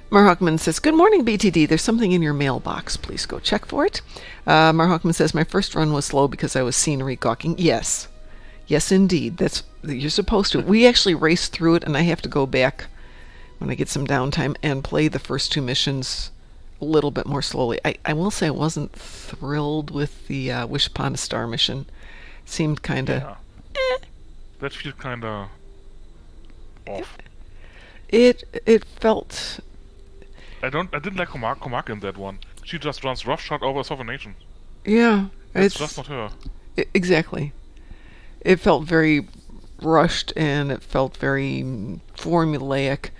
Marhawkman says, good morning, BTD. There's something in your mailbox. Please go check for it. Marhawkman says, my first run was slow because I was scenery gawking. Yes. Yes, indeed. You're supposed to. We actually raced through it, and I have to go back when I get some downtime and play the first two missions a little bit more slowly. I will say I wasn't thrilled with the Wish Upon a Star mission. Seemed kind of... Yeah. That feels kind of off. It felt... I didn't like Komaka in that one. She just runs roughshod over a sovereign nation. Yeah. It's just not her. Exactly. It felt very rushed, and it felt very formulaic.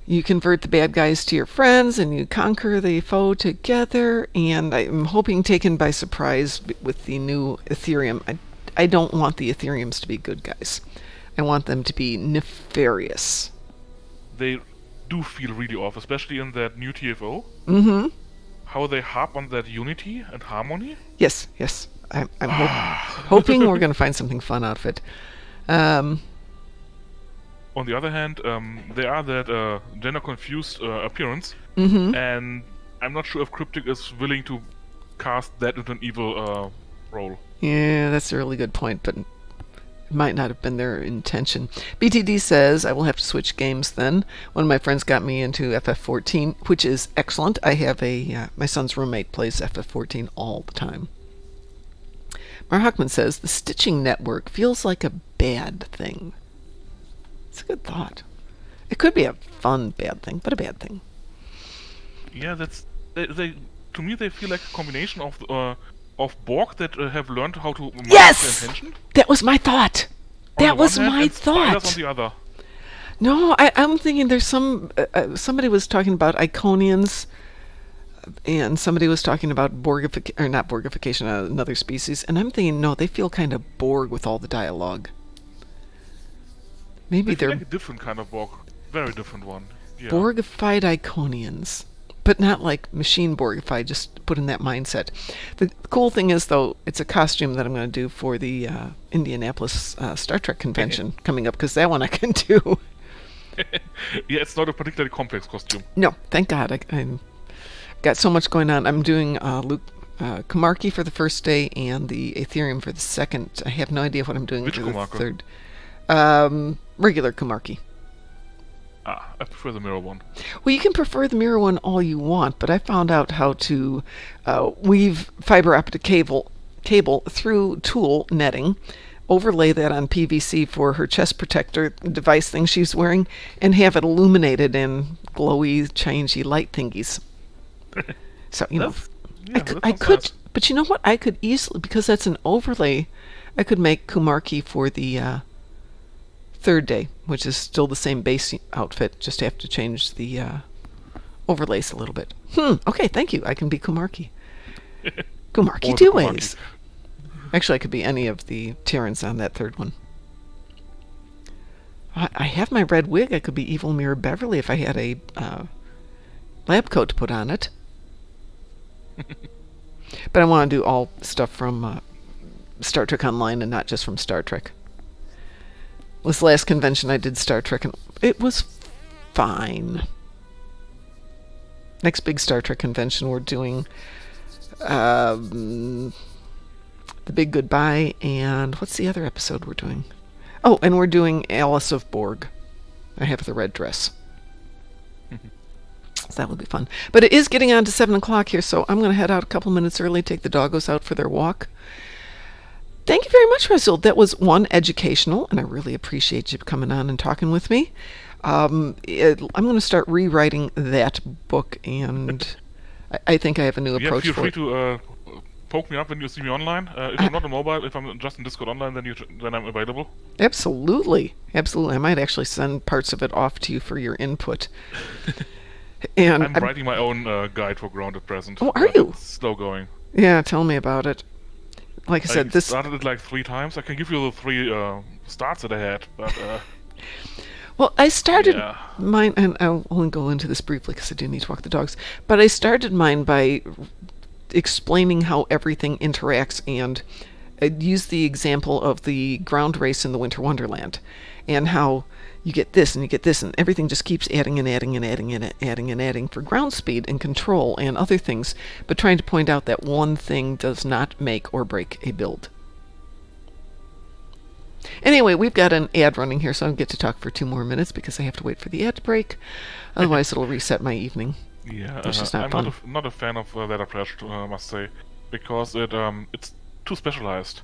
You convert the bad guys to your friends, and you conquer the foe together, and I'm hoping taken by surprise with the new Ethereum. I don't want the Ethereums to be good guys. I want them to be nefarious. They do feel really off, especially in that new TFO. Mm-hmm. How they harp on that unity and harmony. Yes, yes. I'm hoping we're going to find something fun out of it. On the other hand, they are that gender-confused appearance, and I'm not sure if Cryptic is willing to cast that into an evil role. Yeah, that's a really good point, but it might not have been their intention. BTD says, I will have to switch games then. One of my friends got me into FF14, which is excellent. I have my son's roommate plays FF14 all the time. Mar Huckman says, the stitching network feels like a bad thing. It's a good thought. It could be a fun bad thing, but a bad thing. Yeah, they to me they feel like a combination of Borg that have learned how to manage their intention. That was my thought. That was my thought. On the other. No, I'm thinking there's some somebody was talking about Iconians, and somebody was talking about Borgification, or not Borgification, another species, and I'm thinking, no, they feel kind of Borg with all the dialogue. Maybe they're like a different kind of Borg, very different one. Yeah. Borgified Iconians, but not like machine Borgified, just put in that mindset. The cool thing is, though, it's a costume that I'm going to do for the Indianapolis Star Trek convention coming up, because that one I can do. Yeah, it's not a particularly complex costume. No, thank God. I've got so much going on. I'm doing Luke Kamarki for the first day and the Ethereum for the second. I have no idea what I'm doing Which for the Kumarka? third. Regular Kamarki. Ah, I prefer the mirror one. Well, you can prefer the mirror one all you want, but I found out how to weave fiber optic cable through tulle netting, overlay that on PVC for her chest protector device thing she's wearing, and have it illuminated in glowy, changey light thingies. So, you know, I could, nice. But you know what? I could easily, because that's an overlay, I could make Kumarki for the third day, which is still the same base outfit, just have to change the overlays a little bit. Okay, thank you. I can be Kumarki. Kumarki two ways. Actually, I could be any of the Terrans on that third one. I have my red wig. I could be Evil Mirror Beverly if I had a lab coat to put on it. But I want to do all stuff from Star Trek Online and not just from Star Trek. This last convention I did Star Trek, and it was fine. Next big Star Trek convention, we're doing The Big Goodbye, and what's the other episode we're doing? Oh, and we're doing Alice of Borg. I have the red dress. So that will be fun. But it is getting on to 7 o'clock here, so I'm going to head out a couple minutes early, take the doggos out for their walk. Thank you very much, Russell. That was one, educational, and I really appreciate you coming on and talking with me. I'm going to start rewriting that book, and I think I have a new approach feel for free it. to poke me up when you see me online. If I'm not on mobile, if I'm just in Discord online, then I'm available. Absolutely. Absolutely. I might actually send parts of it off to you for your input. And I'm writing my own guide for Ground at present. Oh, are you? It's slow going. Yeah, tell me about it. Like I said, I started it like 3 times. I can give you the 3 starts that I had, but well, I started yeah. mine, and I'll only go into this briefly because I do need to walk the dogs, but I started mine by explaining how everything interacts, and I used the example of the ground race in the Winter Wonderland, and how you get this and you get this, and everything just keeps adding and adding and adding and adding and adding for ground speed and control and other things, but trying to point out that one thing does not make or break a build. Anyway, we've got an ad running here, so I don't get to talk for 2 more minutes because I have to wait for the ad to break. Otherwise, it'll reset my evening. Yeah, Which is not I'm fun. not a fan of that approach, I must say, because it's too specialized.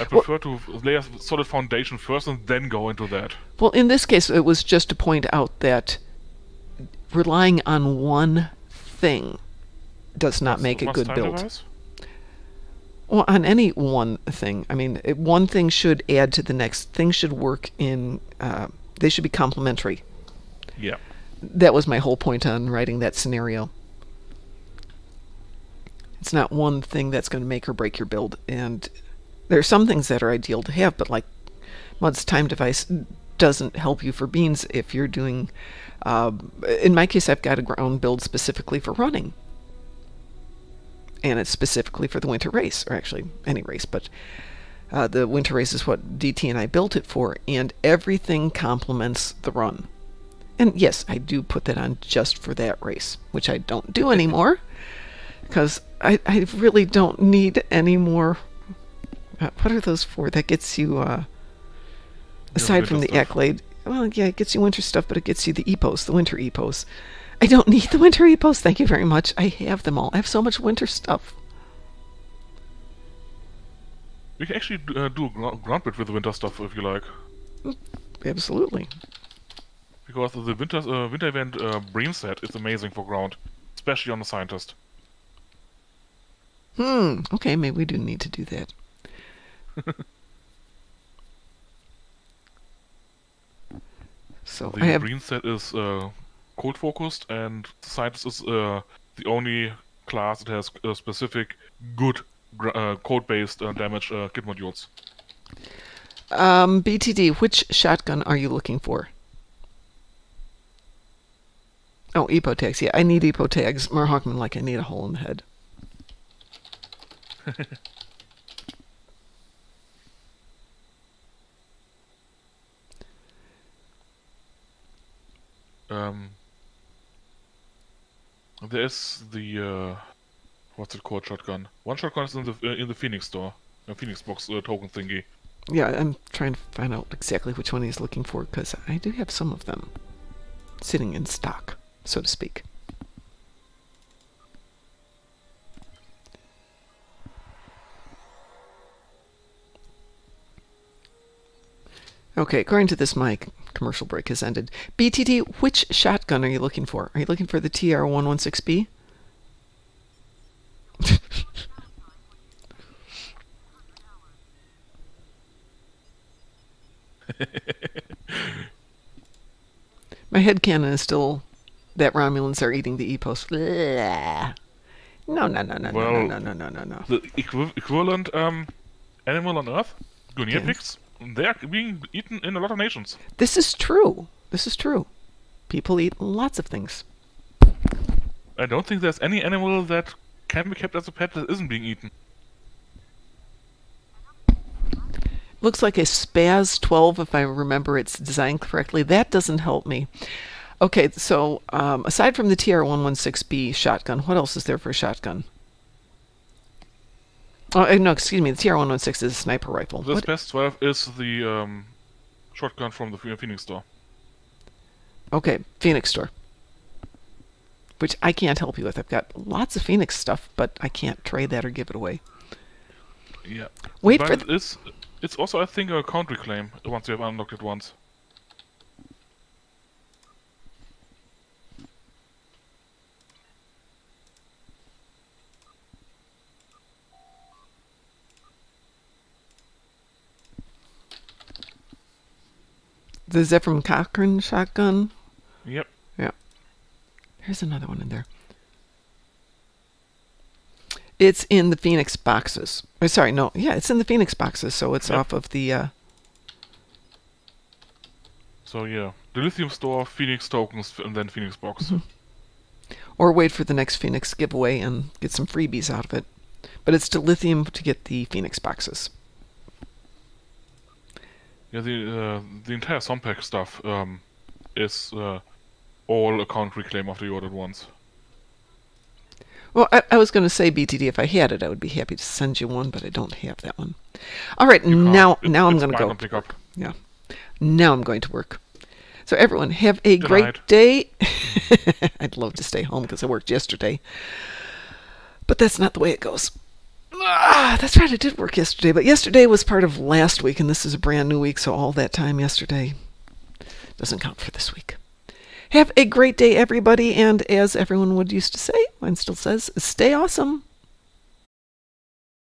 I prefer to lay a solid foundation first and then go into that. Well, in this case, it was just to point out that relying on one thing does not make a good build. Device? Well, on any one thing. I mean, one thing should add to the next. Things should work in... they should be complementary. Yeah. That was my whole point on writing that scenario. It's not one thing that's going to make or break your build. And there are some things that are ideal to have, but like Mud's time device doesn't help you for beans if you're doing... in my case, I've got a ground build specifically for running. And it's specifically for the winter race, or actually any race, but the winter race is what DT and I built it for, and everything complements the run. And yes, I do put that on just for that race, which I don't do anymore, because I really don't need any more. What are those for? That gets you, aside from the stuff. accolade, well, yeah, it gets you winter stuff, but it gets you the epos, the winter epos. I don't need the winter epos, thank you very much. I have them all. I have so much winter stuff. We can actually do a ground bit with the winter stuff if you like. Absolutely. Because the winter event Bream set is amazing for ground, especially on the scientist. Okay, maybe we do need to do that. So The I have... Bream set is cold focused, and the scientist is the only class that has specific good code-based damage kit modules. BTD, which shotgun are you looking for? Oh, EPO tags. Yeah, I need EPO tags. Mar Hawkman, like I need a hole in the head. There is the what's it called shotgun? One shotgun is in the Phoenix store, a Phoenix box token thingy. Yeah, I'm trying to find out exactly which one he's looking for, because I do have some of them sitting in stock, so to speak. Okay, according to this, my commercial break has ended. BTT, which shotgun are you looking for? Are you looking for the TR-116B? My headcanon is still that Romulans are eating the EPOs. Blah. No. Well, No. The equivalent animal on Earth, Guinea pigs, they are being eaten in a lot of nations. This is true. This is true. People eat lots of things. I don't think there's any animal that can be kept as a pet that isn't being eaten. Looks like a Spaz 12, if I remember its design correctly. That doesn't help me. Okay, so aside from the TR-116B shotgun, what else is there for a shotgun? Oh, no, excuse me, the TR-116 is a sniper rifle. The Spaz 12 is the shotgun from the Phoenix store. Okay, Phoenix store. Which I can't help you with. I've got lots of Phoenix stuff, but I can't trade that or give it away. Yeah. Wait but for it's also, I think, a country claim once you have unlocked it once. the Zephram Cochrane shotgun. Yep. Yeah. Here's another one in there. It's in the Phoenix boxes. Oh, sorry, no. Yeah, it's in the Phoenix boxes, so it's off of the... So yeah, the lithium store, Phoenix tokens, and then Phoenix box. Or wait for the next Phoenix giveaway and get some freebies out of it. But it's to lithium to get the Phoenix boxes. Yeah, the entire Sompack stuff is all account reclaim after you ordered once. Well, I was going to say, BTD, if I had it, I would be happy to send you one, but I don't have that one. All right, now I'm going to go. Pick up. Yeah. Now I'm going to work. So everyone, have a Good great night. day. I'd love to stay home because I worked yesterday. But that's not the way it goes. That's right, I did work yesterday. But yesterday was part of last week, and this is a brand new week, so all that time yesterday doesn't count for this week. Have a great day, everybody. And as everyone would used to say, mine still says, stay awesome.